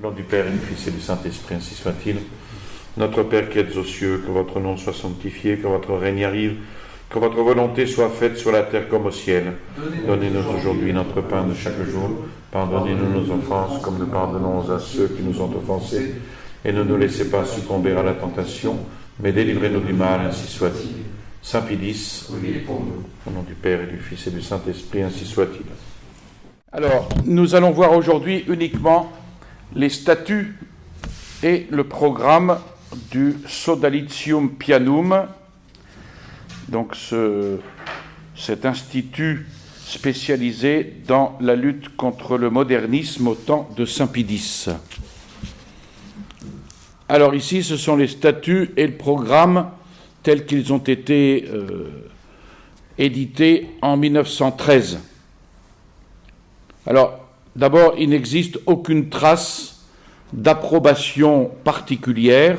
Au nom du Père et du Fils et du Saint-Esprit, ainsi soit-il. Notre Père qui êtes aux cieux, que votre nom soit sanctifié, que votre règne arrive, que votre volonté soit faite sur la terre comme au ciel. Donnez-nous aujourd'hui notre pain de chaque jour. Pardonnez-nous nos offenses, comme nous pardonnons à ceux qui nous ont offensés. Et ne nous laissez pas succomber à la tentation, mais délivrez-nous du mal, ainsi soit-il. Saint Pilice, au nom du Père et du Fils et du Saint-Esprit, ainsi soit-il. Alors, nous allons voir aujourd'hui uniquement les statuts et le programme du Sodalitium Pianum, donc cet institut spécialisé dans la lutte contre le modernisme au temps de Saint Pilice. Alors ici, ce sont les statuts et le programme tels qu'ils ont été édités en 1913. Alors, d'abord, il n'existe aucune trace d'approbation particulière,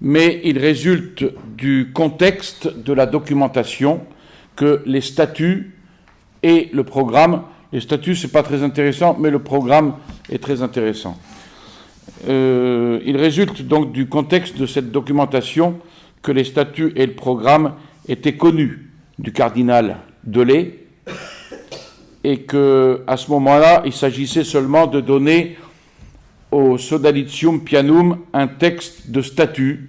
mais il résulte du contexte de la documentation que les statuts et le programme, les statuts c'est pas très intéressant, mais le programme est très intéressant. Il résulte donc du contexte de cette documentation que les statuts et le programme étaient connus du cardinal Delay, et qu'à ce moment-là, il s'agissait seulement de donner au Sodalitium Pianum un texte de statut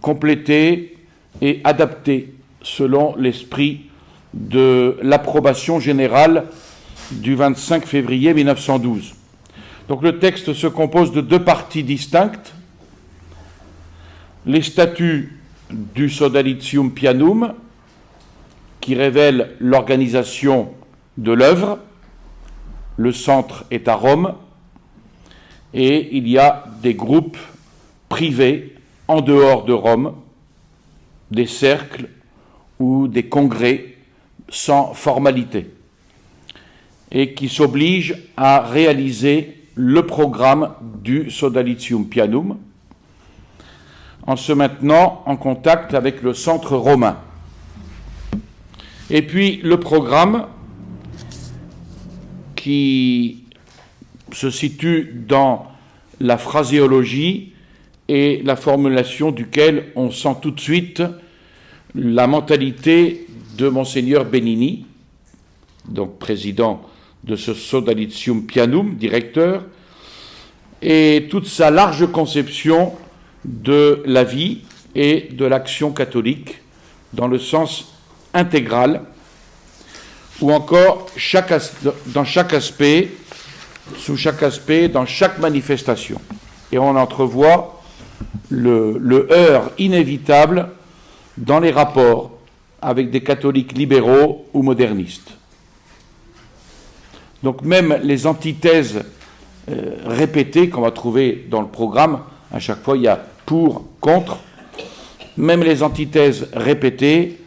complété et adapté selon l'esprit de l'approbation générale du 25 février 1912. Donc le texte se compose de deux parties distinctes. Les statuts du Sodalitium Pianum, qui révèlent l'organisation de l'œuvre. Le centre est à Rome et il y a des groupes privés en dehors de Rome, des cercles ou des congrès sans formalité et qui s'obligent à réaliser le programme du Sodalitium Pianum en se maintenant en contact avec le centre romain. Et puis le programme qui se situe dans la phraséologie et la formulation duquel on sent tout de suite la mentalité de Monseigneur Benini, donc président de ce Sodalitium Pianum, directeur, et toute sa large conception de la vie et de l'action catholique dans le sens intégral, ou encore dans chaque aspect, sous chaque aspect, dans chaque manifestation. Et on entrevoit le heurt inévitable dans les rapports avec des catholiques libéraux ou modernistes. Donc même les antithèses répétées qu'on va trouver dans le programme, à chaque fois il y a pour, contre, même les antithèses répétées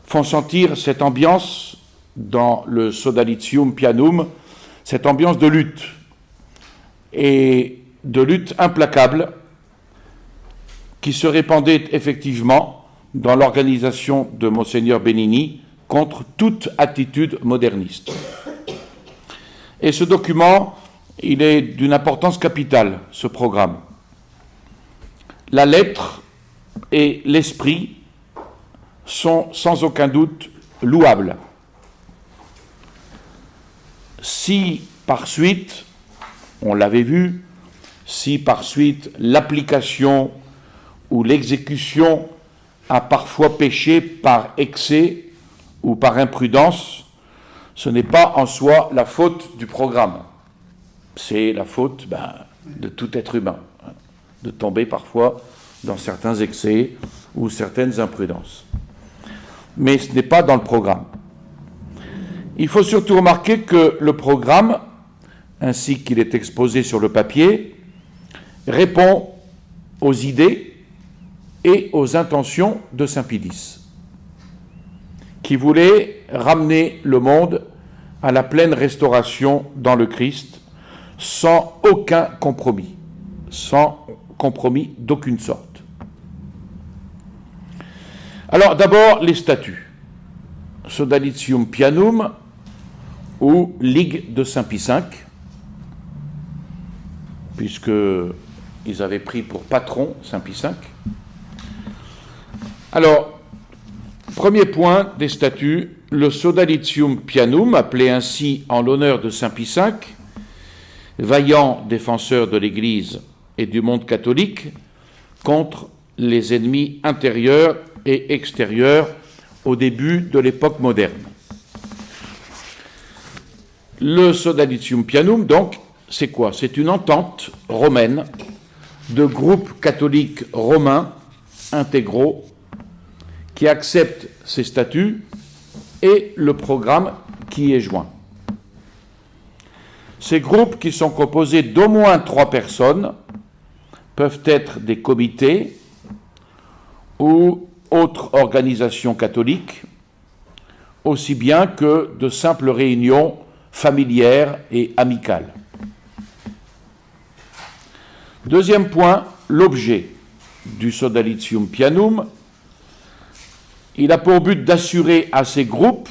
font sentir cette ambiance dans le Sodalitium Pianum, cette ambiance de lutte, et de lutte implacable qui se répandait effectivement dans l'organisation de Monseigneur Benini contre toute attitude moderniste. Et ce document, il est d'une importance capitale, ce programme. La lettre et l'esprit sont sans aucun doute louables. Si par suite, on l'avait vu, si par suite l'application ou l'exécution a parfois péché par excès ou par imprudence, ce n'est pas en soi la faute du programme. C'est la faute de tout être humain, de tomber parfois dans certains excès ou certaines imprudences. Mais ce n'est pas dans le programme. Il faut surtout remarquer que le programme, ainsi qu'il est exposé sur le papier, répond aux idées et aux intentions de Saint Pilice, qui voulait ramener le monde à la pleine restauration dans le Christ, sans aucun compromis d'aucune sorte. Alors d'abord les statuts. Sodalitium Pianum ou Ligue de Saint Pie V. puisqu'ils avaient pris pour patron Saint Pie V. Alors, premier point des statuts, le Sodalitium Pianum, appelé ainsi en l'honneur de Saint Pie V, vaillant défenseur de l'Église et du monde catholique contre les ennemis intérieurs et extérieurs au début de l'époque moderne. Le Sodalitium Pianum, donc, c'est quoi? C'est une entente romaine de groupes catholiques romains intégraux qui acceptent ces statuts et le programme qui y est joint. Ces groupes, qui sont composés d'au moins 3 personnes, peuvent être des comités ou autres organisations catholiques, aussi bien que de simples réunions familières et amicales. Deuxième point, l'objet du Sodalitium Pianum. Il a pour but d'assurer à ces groupes,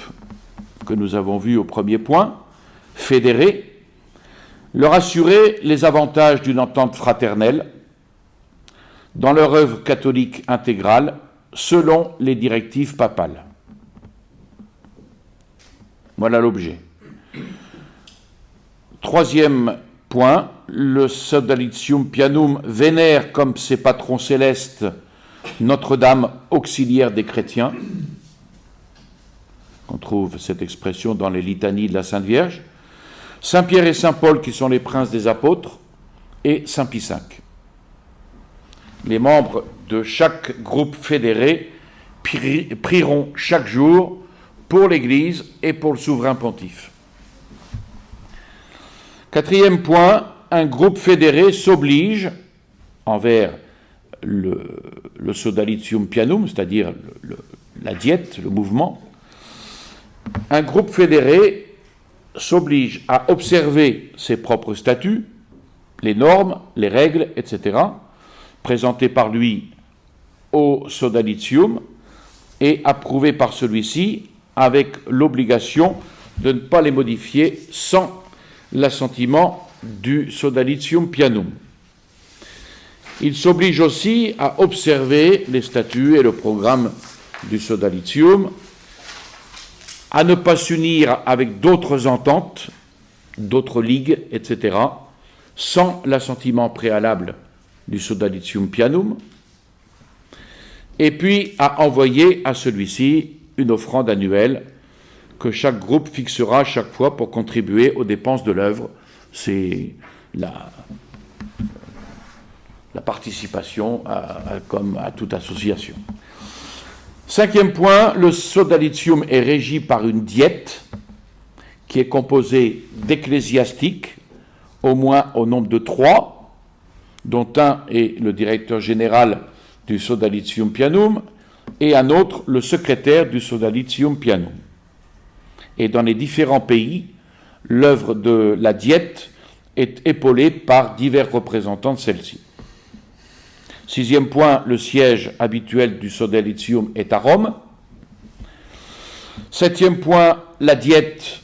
que nous avons vus au premier point, fédérés, leur assurer les avantages d'une entente fraternelle dans leur œuvre catholique intégrale selon les directives papales. Voilà l'objet. Troisième point, le Sodalitium Pianum vénère comme ses patrons célestes Notre-Dame auxiliaire des chrétiens. On trouve cette expression dans les litanies de la Sainte Vierge. Saint-Pierre et Saint-Paul qui sont les princes des apôtres et Saint Pie V. Les membres de chaque groupe fédéré prieront chaque jour pour l'Église et pour le souverain pontife. Quatrième point, un groupe fédéré s'oblige envers le Sodalitium Pianum, c'est-à-dire la diète, le mouvement. Un groupe fédéré s'oblige à observer ses propres statuts, les normes, les règles, etc., présentées par lui au Sodalitium et approuvées par celui-ci, avec l'obligation de ne pas les modifier sans l'assentiment du Sodalitium Pianum. Il s'oblige aussi à observer les statuts et le programme du Sodalitium, à ne pas s'unir avec d'autres ententes, d'autres ligues, etc., sans l'assentiment préalable du Sodalitium Pianum, et puis à envoyer à celui-ci une offrande annuelle que chaque groupe fixera chaque fois pour contribuer aux dépenses de l'œuvre. C'est la participation comme à toute association. Cinquième point, le Sodalitium est régi par une diète qui est composée d'ecclésiastiques, au moins au nombre de 3, dont un est le directeur général du Sodalitium Pianum et un autre le secrétaire du Sodalitium Pianum. Et dans les différents pays, l'œuvre de la diète est épaulée par divers représentants de celle-ci. Sixième point, le siège habituel du Sodalitium est à Rome. Septième point, la diète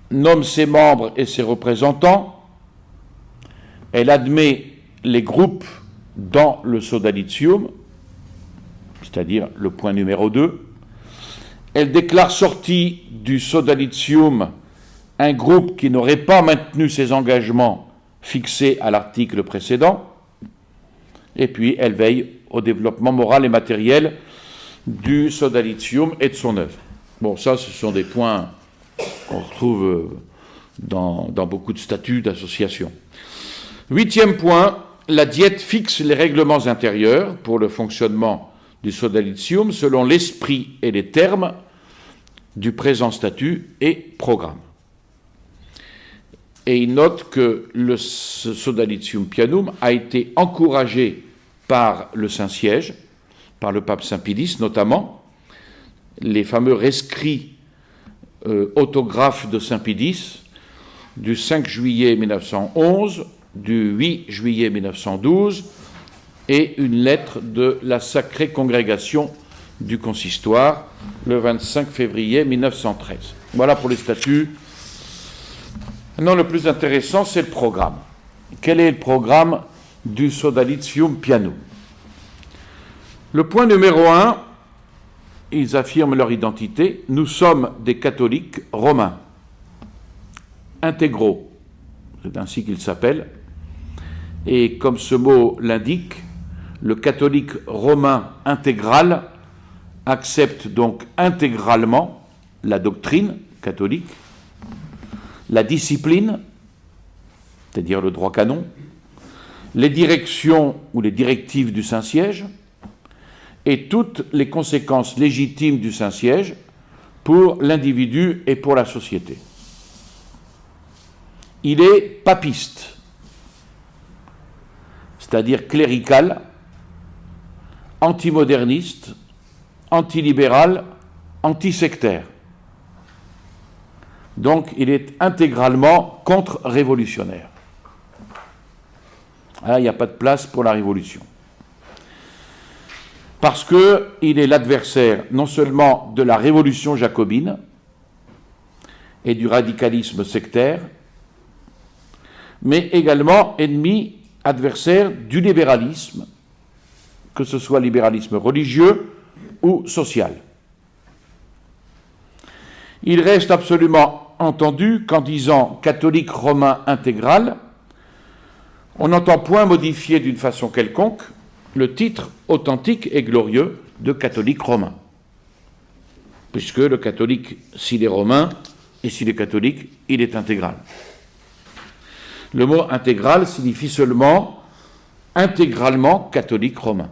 nomme ses membres et ses représentants. Elle admet les groupes dans le Sodalitium, c'est-à-dire le point numéro 2. Elle déclare sorti du Sodalitium un groupe qui n'aurait pas maintenu ses engagements fixés à l'article précédent. Et puis, elle veille au développement moral et matériel du Sodalitium et de son œuvre. Bon, ça, ce sont des points qu'on retrouve dans beaucoup de statuts d'association. Huitième point, la diète fixe les règlements intérieurs pour le fonctionnement du Sodalitium selon l'esprit et les termes du présent statut et programme. Et il note que le Sodalitium Pianum a été encouragé par le Saint-Siège, par le pape Saint Pie X notamment, les fameux rescrits autographes de Saint Pie X du 5 juillet 1911, du 8 juillet 1912 et une lettre de la Sacrée Congrégation du Consistoire le 25 février 1913. Voilà pour les statuts. Maintenant, le plus intéressant, c'est le programme. quel est le programme du Sodalitium Pianum? Le point numéro 1, ils affirment leur identité. Nous sommes des catholiques romains, intégraux, c'est ainsi qu'ils s'appellent. Et comme ce mot l'indique, le catholique romain intégral accepte donc intégralement la doctrine catholique, la discipline, c'est-à-dire le droit canon, les directions ou les directives du Saint-Siège et toutes les conséquences légitimes du Saint-Siège pour l'individu et pour la société. Il est papiste, c'est-à-dire clérical, antimoderniste, antilibéral, antisectaire. Donc il est intégralement contre-révolutionnaire. Là, il n'y a pas de place pour la révolution. Parce qu'il est l'adversaire non seulement de la révolution jacobine et du radicalisme sectaire, mais également ennemi, adversaire du libéralisme, que ce soit libéralisme religieux ou social. Il reste absolument entendu qu'en disant catholique romain intégral, on n'entend point modifier d'une façon quelconque le titre authentique et glorieux de catholique romain. Puisque le catholique, s'il est romain, et s'il est catholique, il est intégral. Le mot intégral signifie seulement intégralement catholique romain.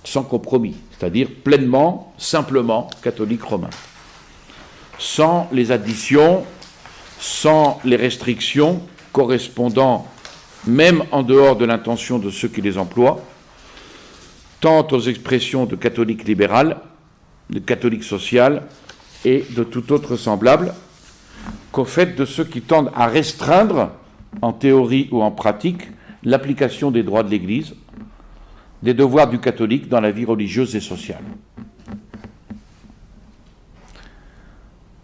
Sans compromis, c'est-à-dire pleinement, simplement catholique romain. Sans les additions, sans les restrictions correspondant, même en dehors de l'intention de ceux qui les emploient, tant aux expressions de catholique libéral, de catholique social et de tout autre semblable, qu'au fait de ceux qui tendent à restreindre, en théorie ou en pratique, l'application des droits de l'Église, des devoirs du catholique dans la vie religieuse et sociale.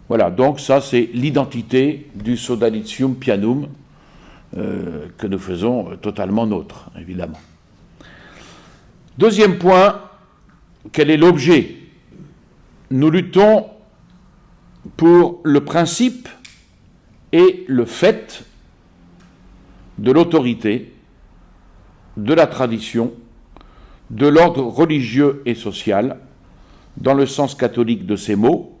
Voilà, donc ça c'est l'identité du Sodalitium Pianum que nous faisons totalement nôtre, évidemment. Deuxième point, quel est l'objet? Nous luttons pour le principe et le fait de l'autorité, de la tradition, de l'ordre religieux et social, dans le sens catholique de ces mots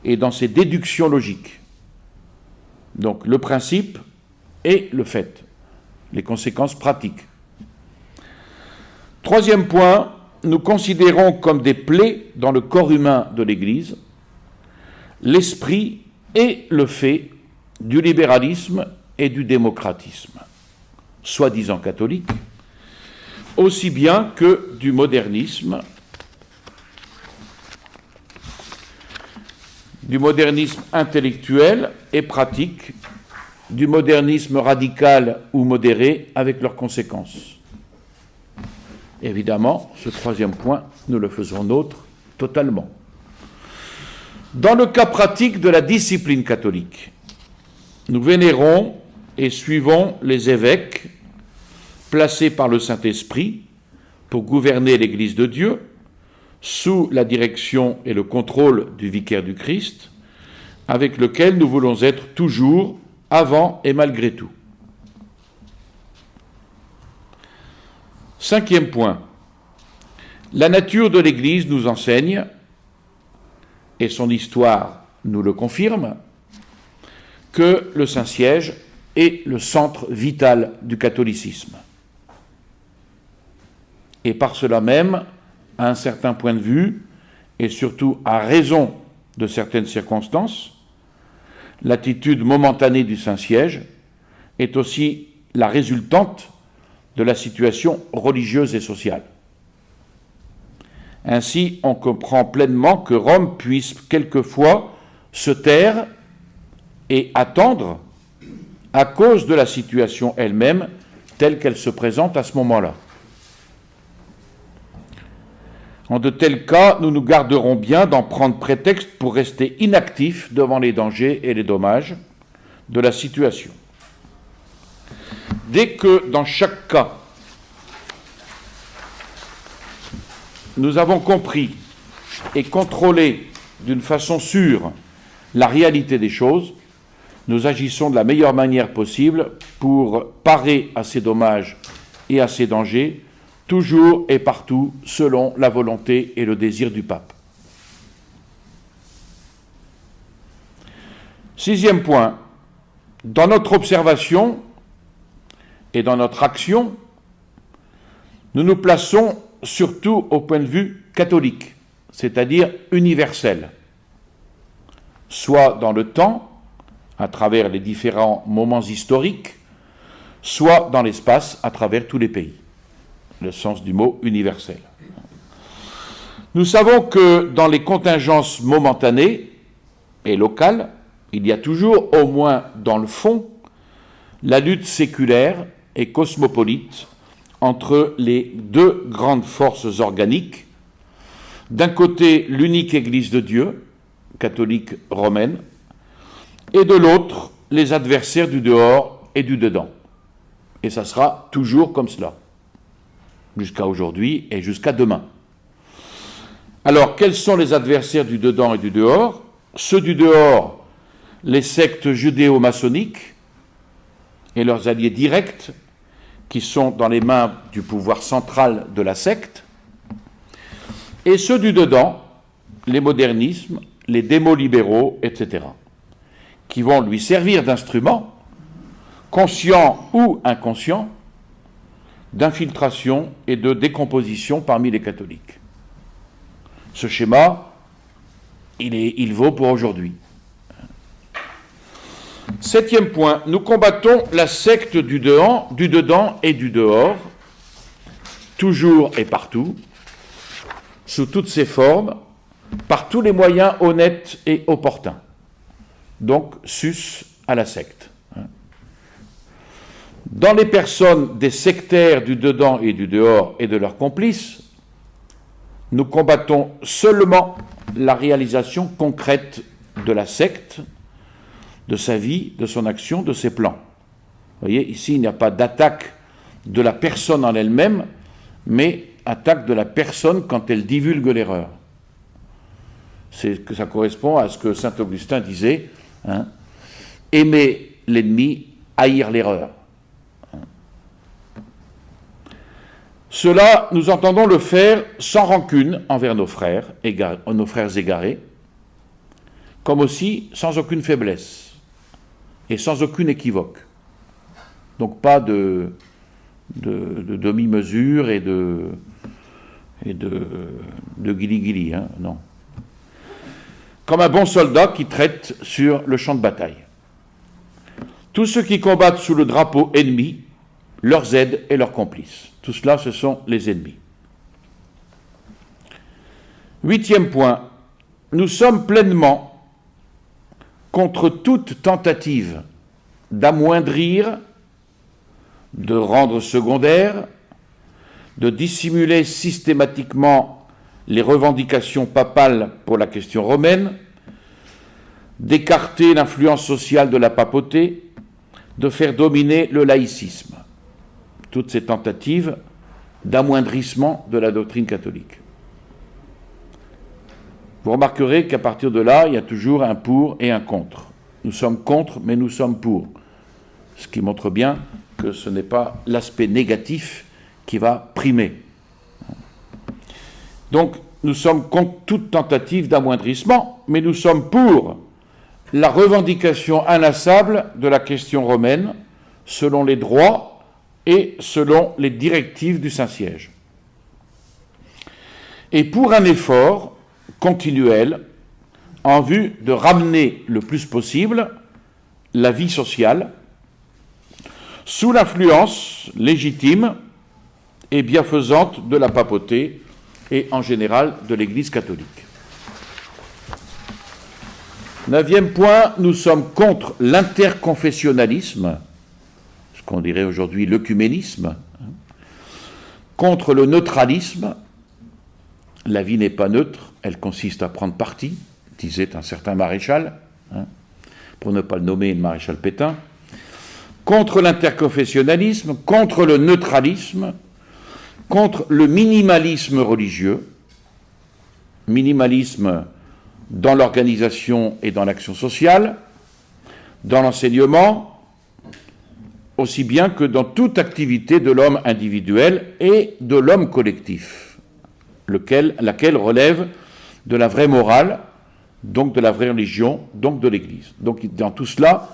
et dans ses déductions logiques. Donc le principe et le fait, les conséquences pratiques. Troisième point, nous considérons comme des plaies dans le corps humain de l'Église l'esprit et le fait du libéralisme et du démocratisme, soi-disant catholique, aussi bien que du modernisme intellectuel et pratique, du modernisme radical ou modéré avec leurs conséquences. Évidemment, ce troisième point, nous le faisons nôtre totalement. Dans le cas pratique de la discipline catholique, nous vénérons et suivons les évêques placés par le Saint-Esprit pour gouverner l'Église de Dieu, sous la direction et le contrôle du vicaire du Christ, avec lequel nous voulons être toujours, avant et malgré tout. Cinquième point, la nature de l'Église nous enseigne, et son histoire nous le confirme, que le Saint-Siège est le centre vital du catholicisme. Et par cela même, à un certain point de vue, et surtout à raison de certaines circonstances, l'attitude momentanée du Saint-Siège est aussi la résultante de la situation religieuse et sociale. Ainsi, on comprend pleinement que Rome puisse quelquefois se taire et attendre à cause de la situation elle-même telle qu'elle se présente à ce moment-là. En de tels cas, nous nous garderons bien d'en prendre prétexte pour rester inactifs devant les dangers et les dommages de la situation. dès que dans chaque cas, nous avons compris et contrôlé d'une façon sûre la réalité des choses, nous agissons de la meilleure manière possible pour parer à ces dommages et à ces dangers, toujours et partout selon la volonté et le désir du pape. 6e point, dans notre observation et dans notre action, nous nous plaçons surtout au point de vue catholique, c'est-à-dire universel, soit dans le temps, à travers les différents moments historiques, soit dans l'espace, à travers tous les pays. Le sens du mot universel. Nous savons que dans les contingences momentanées et locales, il y a toujours, au moins dans le fond, la lutte séculaire et cosmopolite entre les deux grandes forces organiques. D'un côté, l'unique Église de Dieu, catholique romaine, et de l'autre, les adversaires du dehors et du dedans. Et ça sera toujours comme cela, jusqu'à aujourd'hui et jusqu'à demain. Alors, quels sont les adversaires du dedans et du dehors? Ceux du dehors, les sectes judéo-maçonniques et leurs alliés directs, qui sont dans les mains du pouvoir central de la secte, et ceux du dedans, les modernismes, les démo-libéraux, etc., qui vont lui servir d'instrument, conscient ou inconscient, d'infiltration et de décomposition parmi les catholiques. Ce schéma, il vaut pour aujourd'hui. 7e point, nous combattons la secte du dedans et du dehors, toujours et partout, sous toutes ses formes, par tous les moyens honnêtes et opportuns. Donc, sus à la secte. Dans les personnes des sectaires du dedans et du dehors et de leurs complices, nous combattons seulement la réalisation concrète de la secte, de sa vie, de son action, de ses plans. Vous voyez, ici, il n'y a pas d'attaque de la personne en elle-même, mais attaque de la personne quand elle divulgue l'erreur. C'est que ça correspond à ce que saint Augustin disait, aimer l'ennemi, haïr l'erreur. Cela, nous entendons le faire sans rancune envers nos frères égarés, comme aussi sans aucune faiblesse et sans aucune équivoque. Donc pas de demi-mesure et de guili-guili, non. Comme un bon soldat qui traite sur le champ de bataille. Tous ceux qui combattent sous le drapeau ennemi, leurs aides et leurs complices. Tout cela, ce sont les ennemis. 8e point, nous sommes pleinement contre toute tentative d'amoindrir, de rendre secondaire, de dissimuler systématiquement les revendications papales pour la question romaine, d'écarter l'influence sociale de la papauté, de faire dominer le laïcisme. Toutes ces tentatives d'amoindrissement de la doctrine catholique. Vous remarquerez qu'à partir de là, il y a toujours un pour et un contre. Nous sommes contre, mais nous sommes pour. Ce qui montre bien que ce n'est pas l'aspect négatif qui va primer. Donc, nous sommes contre toute tentative d'amoindrissement, mais nous sommes pour la revendication inlassable de la question romaine, selon les droits et selon les directives du Saint-Siège. Et pour un effort continuel en vue de ramener le plus possible la vie sociale sous l'influence légitime et bienfaisante de la papauté et en général de l'Église catholique. 9e point, nous sommes contre l'interconfessionnalisme, ce qu'on dirait aujourd'hui l'œcuménisme, contre le neutralisme. La vie n'est pas neutre, elle consiste à prendre parti, disait un certain maréchal, pour ne pas le nommer le maréchal Pétain, contre l'interconfessionnalisme, contre le neutralisme, contre le minimalisme religieux, minimalisme dans l'organisation et dans l'action sociale, dans l'enseignement, aussi bien que dans toute activité de l'homme individuel et de l'homme collectif, laquelle relève de la vraie morale, donc de la vraie religion, donc de l'Église. Donc dans tout cela,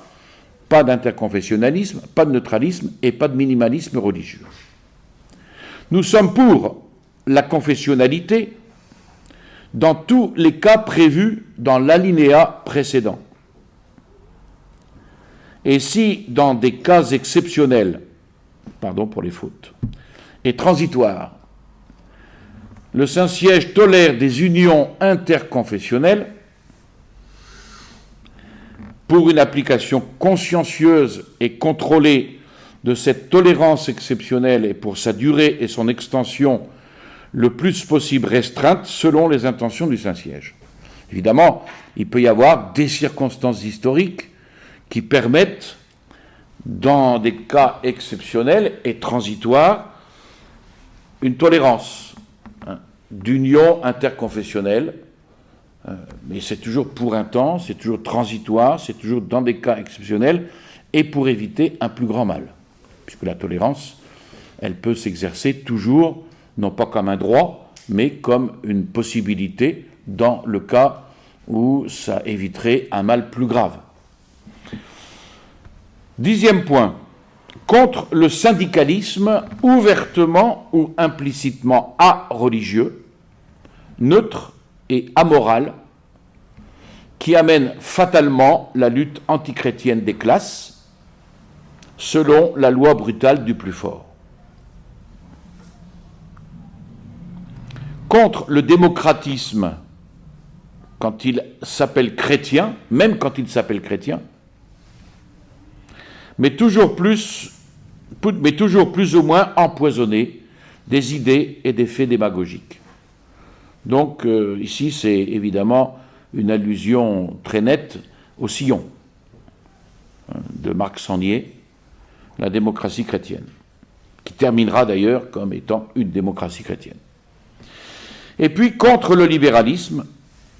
pas d'interconfessionnalisme, pas de neutralisme et pas de minimalisme religieux. Nous sommes pour la confessionnalité dans tous les cas prévus dans l'alinéa précédent. Et si, dans des cas exceptionnels, pardon pour les fautes, et transitoires, le Saint-Siège tolère des unions interconfessionnelles pour une application consciencieuse et contrôlée de cette tolérance exceptionnelle et pour sa durée et son extension le plus possible restreinte selon les intentions du Saint-Siège. Évidemment, il peut y avoir des circonstances historiques qui permettent, dans des cas exceptionnels et transitoires, une tolérance d'union interconfessionnelle, mais c'est toujours pour un temps, c'est toujours transitoire, c'est toujours dans des cas exceptionnels et pour éviter un plus grand mal. Puisque la tolérance, elle peut s'exercer toujours, non pas comme un droit, mais comme une possibilité dans le cas où ça éviterait un mal plus grave. 10e point, contre le syndicalisme ouvertement ou implicitement areligieux, neutre et amoral, qui amène fatalement la lutte antichrétienne des classes, selon la loi brutale du plus fort. Contre le démocratisme, quand il s'appelle chrétien, même quand il s'appelle chrétien, mais toujours plus ou moins empoisonné des idées et des faits démagogiques. Donc ici, c'est évidemment une allusion très nette au sillon de Marc Sangnier, la démocratie chrétienne, qui terminera d'ailleurs comme étant une démocratie chrétienne. Et puis contre le libéralisme,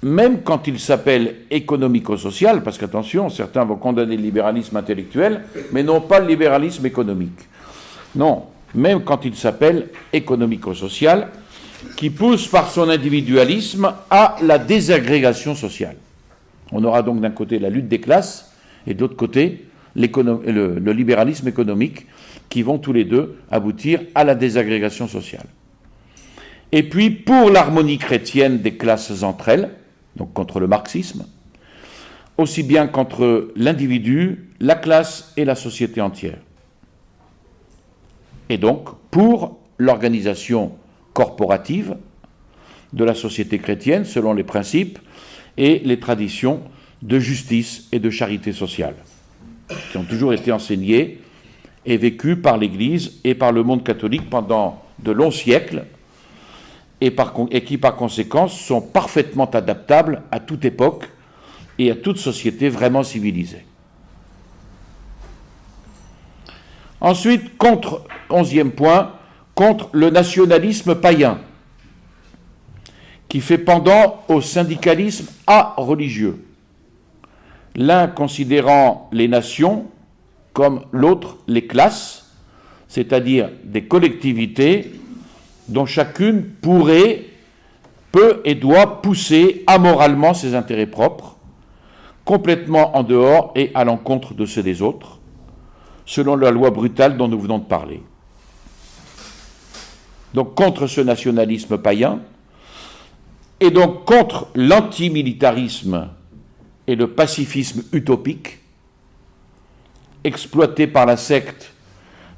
même quand il s'appelle économico-social, parce qu'attention, certains vont condamner le libéralisme intellectuel, mais non pas le libéralisme économique. Non, même quand il s'appelle économico-social, qui pousse par son individualisme à la désagrégation sociale. On aura donc d'un côté la lutte des classes, et de l'autre côté le libéralisme économique, qui vont tous les deux aboutir à la désagrégation sociale. Et puis, pour l'harmonie chrétienne des classes entre elles, donc contre le marxisme, aussi bien qu'entre l'individu, la classe et la société entière. Et donc, pour l'organisation corporative de la société chrétienne, selon les principes et les traditions de justice et de charité sociale, qui ont toujours été enseignés et vécus par l'Église et par le monde catholique pendant de longs siècles, et qui par conséquent sont parfaitement adaptables à toute époque et à toute société vraiment civilisée. Ensuite, 11e point, contre le nationalisme païen, qui fait pendant au syndicalisme areligieux, l'un considérant les nations comme l'autre les classes, c'est-à-dire des collectivités dont chacune peut et doit pousser amoralement ses intérêts propres, complètement en dehors et à l'encontre de ceux des autres, selon la loi brutale dont nous venons de parler. Donc contre ce nationalisme païen, et donc contre l'antimilitarisme et le pacifisme utopique, exploité par la secte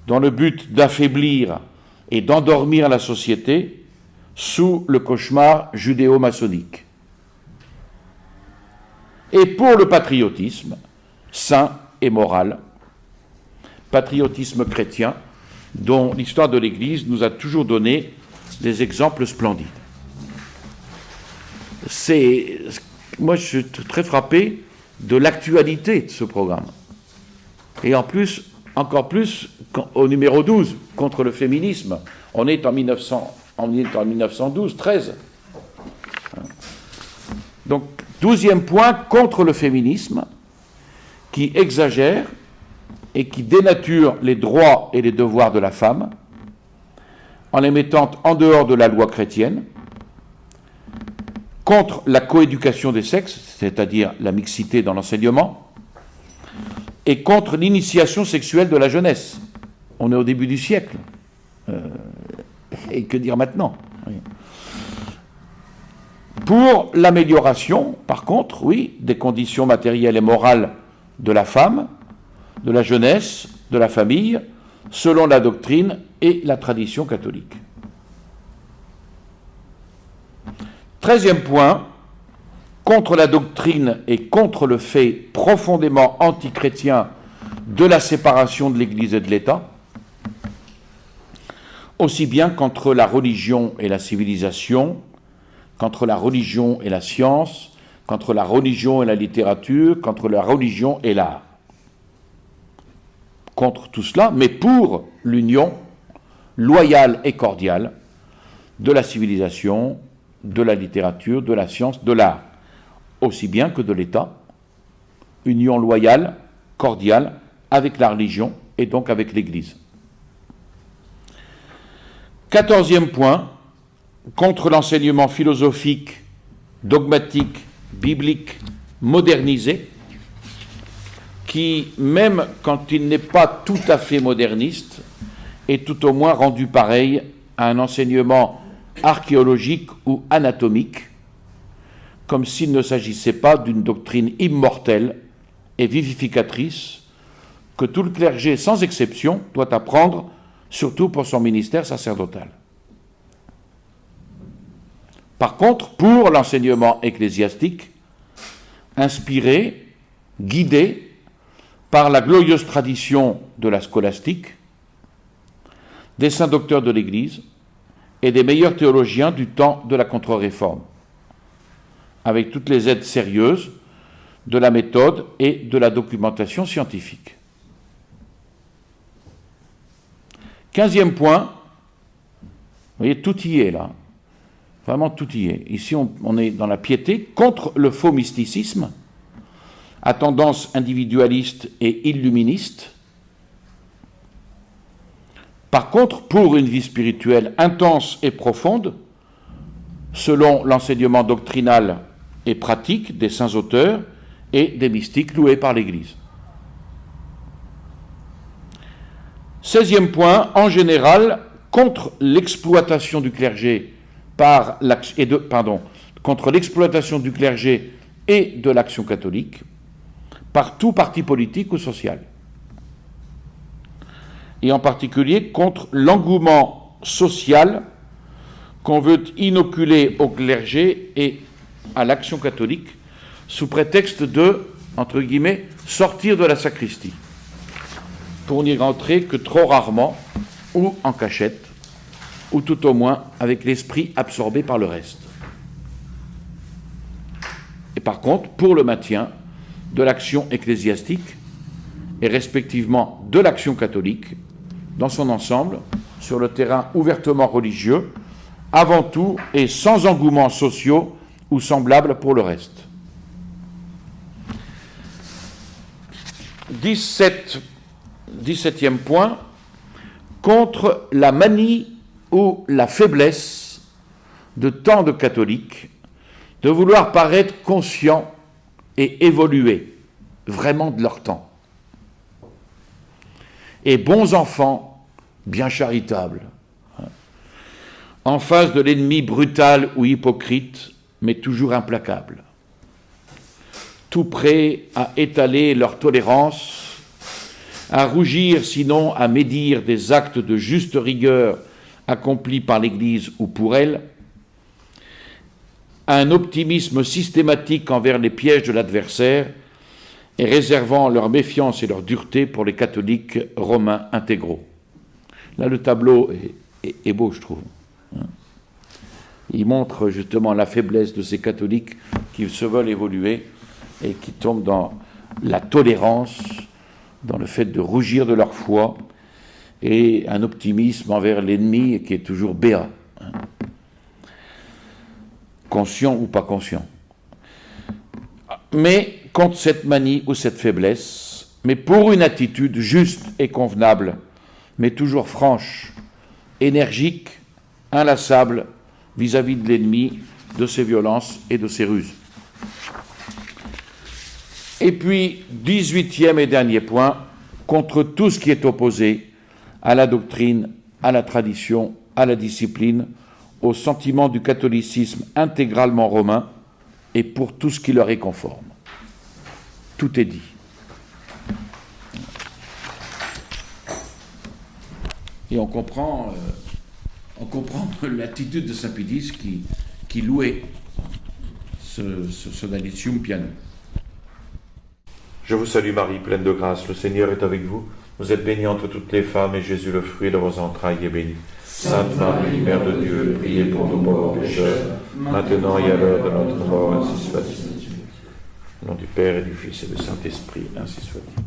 dans le but d'affaiblir et d'endormir la société sous le cauchemar judéo-maçonnique. Et pour le patriotisme, saint et moral, patriotisme chrétien, dont l'histoire de l'Église nous a toujours donné des exemples splendides. Moi, je suis très frappé de l'actualité de ce programme. Et en plus, encore plus au numéro 12, contre le féminisme. On est en 1912, 13. Donc, 12e point, contre le féminisme, qui exagère et qui dénature les droits et les devoirs de la femme, en les mettant en dehors de la loi chrétienne, contre la coéducation des sexes, c'est-à-dire la mixité dans l'enseignement, et contre l'initiation sexuelle de la jeunesse. On est au début du siècle. Et que dire maintenant? Pour l'amélioration, par contre, oui, des conditions matérielles et morales de la femme, de la jeunesse, de la famille, selon la doctrine et la tradition catholique. 13e point, contre la doctrine et contre le fait profondément antichrétien de la séparation de l'Église et de l'État, aussi bien qu'entre la religion et la civilisation, qu'entre la religion et la science, qu'entre la religion et la littérature, qu'entre la religion et l'art. Contre tout cela, mais pour l'union loyale et cordiale de la civilisation, de la littérature, de la science, de l'art, aussi bien que de l'État. Union loyale, cordiale, avec la religion et donc avec l'Église. 14e point, contre l'enseignement philosophique, dogmatique, biblique, modernisé, qui, même quand il n'est pas tout à fait moderniste, est tout au moins rendu pareil à un enseignement archéologique ou anatomique, comme s'il ne s'agissait pas d'une doctrine immortelle et vivificatrice que tout le clergé, sans exception, doit apprendre, surtout pour son ministère sacerdotal. Par contre, pour l'enseignement ecclésiastique, inspiré, guidé par la glorieuse tradition de la scolastique, des saints docteurs de l'Église et des meilleurs théologiens du temps de la contre-réforme, avec toutes les aides sérieuses de la méthode et de la documentation scientifique. 15e point, vous voyez, tout y est là, vraiment tout y est. Ici, on est dans la piété contre le faux mysticisme, à tendance individualiste et illuministe. Par contre, pour une vie spirituelle intense et profonde, selon l'enseignement doctrinal et pratique des saints auteurs et des mystiques loués par l'Église. 16e point, en général, contre l'exploitation du clergé contre l'exploitation du clergé et de l'action catholique par tout parti politique ou social. Et en particulier contre l'engouement social qu'on veut inoculer au clergé et à l'action catholique sous prétexte de, entre guillemets, sortir de la sacristie, pour n'y rentrer que trop rarement, ou en cachette, ou tout au moins avec l'esprit absorbé par le reste. Et par contre, pour le maintien de l'action ecclésiastique et respectivement de l'action catholique dans son ensemble, sur le terrain ouvertement religieux, avant tout et sans engouements sociaux ou semblables pour le reste. 17e point, contre la manie ou la faiblesse de tant de catholiques de vouloir paraître conscients et évoluer vraiment de leur temps. Et bons enfants, bien charitables, en face de l'ennemi brutal ou hypocrite, mais toujours implacable, tout prêts à étaler leur tolérance, à rougir sinon à médire des actes de juste rigueur accomplis par l'Église ou pour elle, à un optimisme systématique envers les pièges de l'adversaire et réservant leur méfiance et leur dureté pour les catholiques romains intégraux. Là, le tableau est beau, je trouve. Il montre justement la faiblesse de ces catholiques qui se veulent évoluer et qui tombent dans la tolérance dans le fait de rougir de leur foi, et un optimisme envers l'ennemi qui est toujours béat, conscient ou pas conscient. Mais contre cette manie ou cette faiblesse, mais pour une attitude juste et convenable, mais toujours franche, énergique, inlassable vis-à-vis de l'ennemi, de ses violences et de ses ruses. Et puis, 18e et dernier point, contre tout ce qui est opposé à la doctrine, à la tradition, à la discipline, au sentiment du catholicisme intégralement romain et pour tout ce qui leur est conforme. Tout est dit. Et on comprend l'attitude de Saint Pie X qui louait ce Danicium Piano. Je vous salue Marie, pleine de grâce, le Seigneur est avec vous. Vous êtes bénie entre toutes les femmes, et Jésus, le fruit de vos entrailles, est béni. Sainte Marie, Mère de Dieu, priez pour nous pauvres pécheurs, maintenant et à l'heure de notre mort, ainsi soit-il. Au nom du Père et du Fils et du Saint-Esprit, ainsi soit-il.